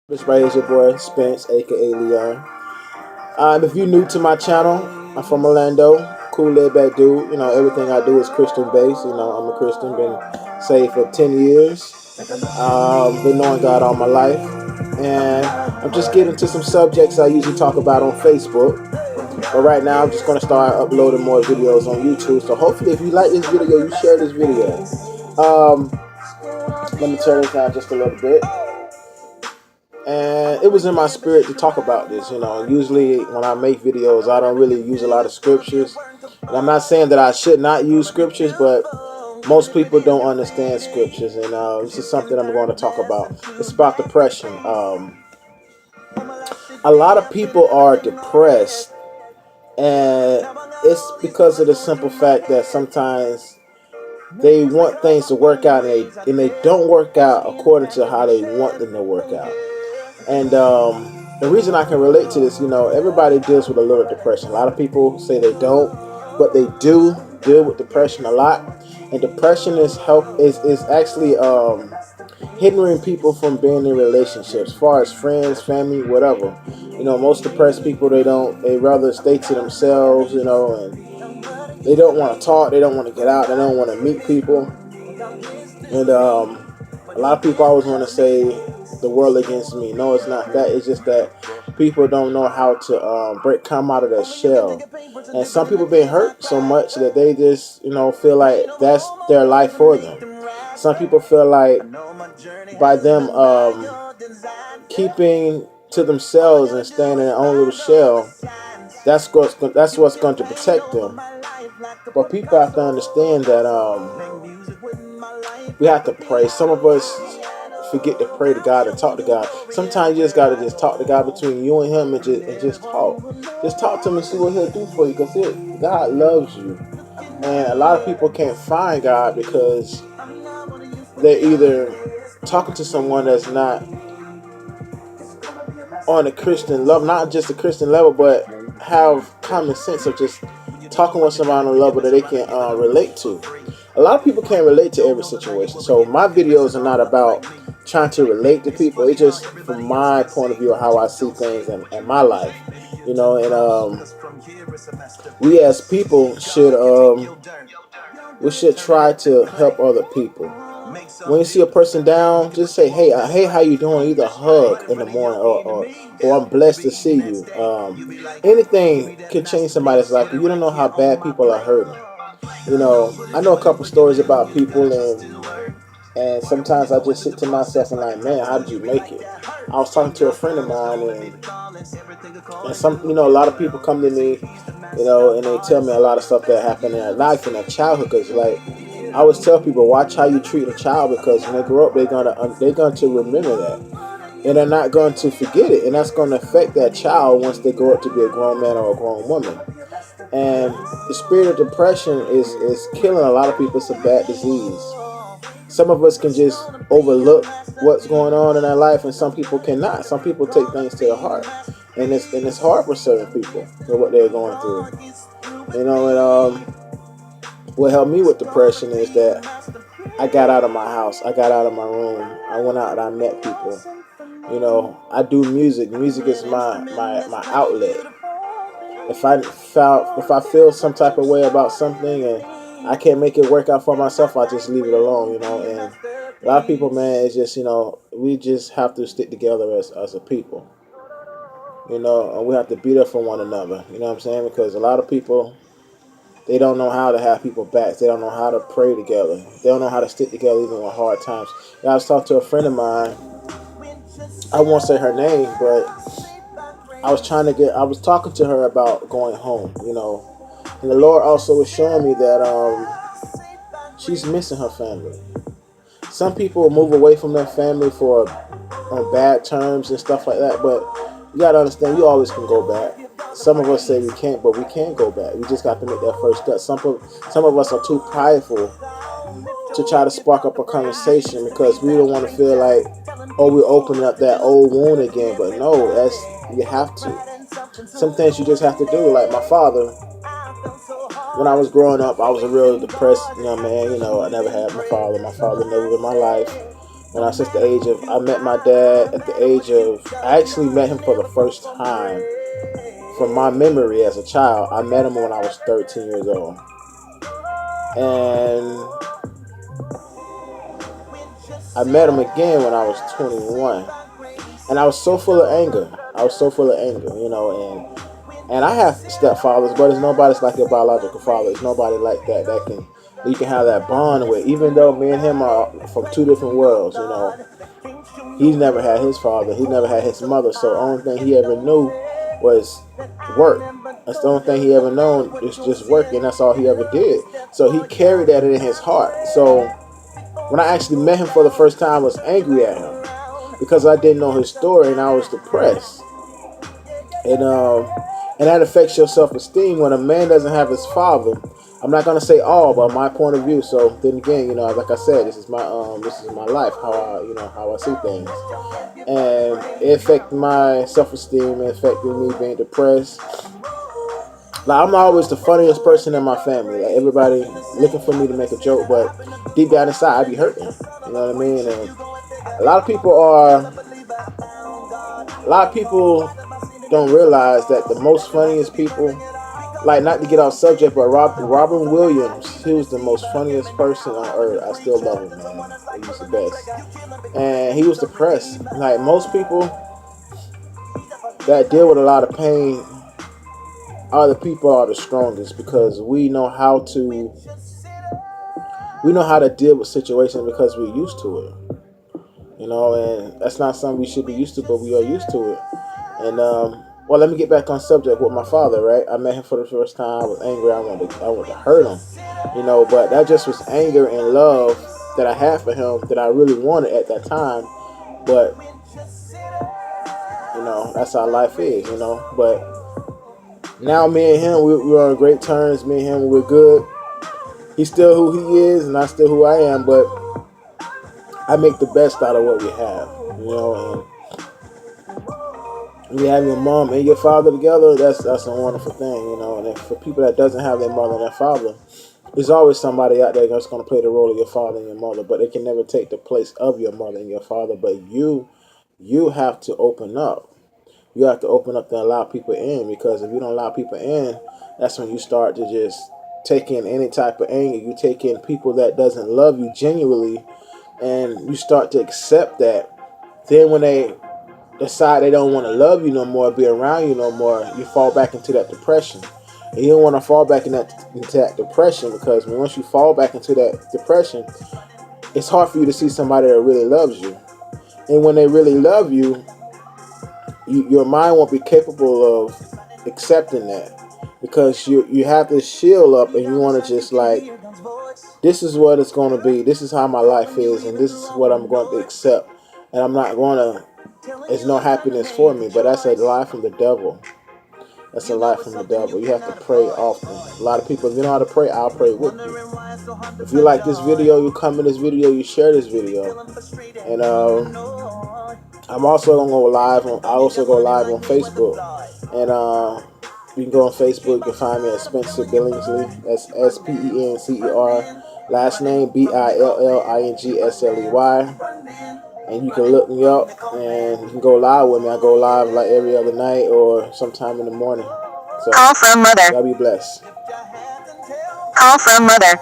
This right here is your boy Spence, aka Leon. If you're new to my channel, I'm from Orlando. Cool laid back dude. Everything I do is Christian based. I'm a Christian, been saved for 10 years. Been knowing God all my life. And I'm just getting to some subjects I usually talk about on Facebook. But right now, I'm just going to start uploading more videos on YouTube. So hopefully, if you like this video, you share this video. Um, Let me turn this down just a little bit. And it was in my spirit to talk about this. Usually when I make videos, I don't really use a lot of scriptures. And I'm not saying that I should not use scriptures, but most people don't understand scriptures. And this is something I'm going to talk about. It's about depression. A lot of people are depressed, and it's because of the simple fact that sometimes they want things to work out, and they don't work out according to how they want them to work out. And the reason I can relate to this, everybody deals with a little depression. A lot of people say they don't, but they do deal with depression a lot. And depression is actually hindering people from being in relationships, as far as friends, family, whatever. Most depressed people, they rather stay to themselves, and they don't want to talk, they don't want to get out, they don't want to meet people. And a lot of people always want to say the world against me. No, it's not that. It's just that people don't know how to come out of their shell. And some people been hurt so much that they just, feel like that's their life for them. Some people feel like by them keeping to themselves and staying in their own little shell, that's what's going to protect them. But people have to understand that we have to pray. Some of us forget to pray to God and talk to God. Sometimes you just gotta just talk to God between you and Him, and just talk. Just talk to Him and see what He'll do for you, because God loves you. And a lot of people can't find God because they're either talking to someone that's not on a Christian level, not just a Christian level, but have common sense of just talking with somebody on a level that they can relate to. A lot of people can't relate to every situation. So my videos are not about trying to relate to people. It's just from my point of view of how I see things in my life. And we as people should try to help other people. When you see a person down, just say, "Hey, how you doing?" Either hug in the morning, or "I'm blessed to see you." Anything can change somebody's life. You don't know how bad people are hurting. I know a couple stories about people, and sometimes I just sit to myself and like, man, how did you make it? I was talking to a friend of mine, and a lot of people come to me, and they tell me a lot of stuff that happened in their life in their childhood. Because like I always tell people, watch how you treat a child, because when they grow up, they're going to remember that, and they're not going to forget it, and that's going to affect that child once they grow up to be a grown man or a grown woman. And the spirit of depression is killing a lot of people. It's a bad disease. Some of us can just overlook what's going on in our life, and some people cannot. Some people take things to the heart, and it's hard for certain people for what they're going through. And what helped me with depression is that I got out of my house, I got out of my room, I went out and I met people. I do music. Music is my outlet. If I feel some type of way about something and I can't make it work out for myself, I just leave it alone. And a lot of people, man, it's just we just have to stick together as a people. And we have to be there for one another. You know what I'm saying? Because a lot of people, they don't know how to have people back. They don't know how to pray together. They don't know how to stick together even with hard times. I was talking to a friend of mine. I won't say her name, but I was talking to her about going home. And the Lord also was showing me that she's missing her family. Some people move away from their family for on bad terms and stuff like that, but you gotta understand, you always can go back. Some of us say we can't, but we can go back. We just got to make that first step. Some of us are too prideful to try to spark up a conversation, because we don't want to feel like, oh, we're opening up that old wound again. But no, you have to. Some things you just have to do. Like my father, when I was growing up, I was a real depressed young man. I never had my father. My father never in my life. When I was at the age of, I met my dad at the age of, I actually met him for the first time from my memory as a child. I met him when I was 13 years old. And I met him again when I was 21. And I was so full of anger. I was so full of anger, you know, and I have stepfathers, but it's nobody's like your biological father. It's nobody like that you can have that bond with. Even though me and him are from two different worlds, you know, he's never had his father. He never had his mother. So the only thing he ever knew was work. That's the only thing he ever known is just working. That's all he ever did. So he carried that in his heart. So when I actually met him for the first time, I was angry at him because I didn't know his story and I was depressed. And that affects your self-esteem when a man doesn't have his father. I'm not gonna say all, but my point of view. So then again, you know, like I said, this is my life, how I see things, and it affected my self-esteem. It affected me being depressed. Like I'm always the funniest person in my family. Like everybody looking for me to make a joke, but deep down inside, I be hurting. You know what I mean? And a lot of people are. A lot of people don't realize that the most funniest people, like not to get off subject, but Robin Williams, he was the most funniest person on earth. I still love him, man. He was the best. And he was depressed. Like most people that deal with a lot of pain are the people are the strongest because we know how to deal with situations because we're used to it. You know, and that's not something we should be used to, but we are used to it. And well, let me get back on subject with my father. Right, I met him for the first time. I was angry. I wanted to hurt him. You know, but that just was anger and love that I had for him that I really wanted at that time. But you know, that's how life is. You know, but now me and him, we're on great terms. Me and him, we're good. He's still who he is, and I'm still who I am. But I make the best out of what we have. You know, and you have your mom and your father together, that's a wonderful thing, you know. And for people that doesn't have their mother and their father, there's always somebody out there that's going to play the role of your father and your mother, but they can never take the place of your mother and your father. But you have to open up. You have to open up to allow people in, because if you don't allow people in, that's when you start to just take in any type of anger. You take in people that doesn't love you genuinely, and you start to accept that. Then when they decide they don't want to love you no more, be around you no more, you fall back into that depression. And you don't want to fall back into that depression, because once you fall back into that depression, it's hard for you to see somebody that really loves you. And when they really love you, your mind won't be capable of accepting that, because you have this shield up and you want to just like, this is what it's going to be. This is how my life is, and this is what I'm going to accept. And I'm not going to. There's no happiness for me. But that's a lie from the devil. That's a lie from the devil. You have to pray often. A lot of people, if you know how to pray, I'll pray with you. If you like this video, you come in this video, you share this video. And I'm also gonna go live on. I also go live on Facebook. And you can go on Facebook. You can find me at Spencer Billingsley. That's SPENCER. Last name BILLINGSLEY. And you can look me up and you can go live with me. I go live like every other night or sometime in the morning. So, call from mother. Y'all be blessed. Call from mother.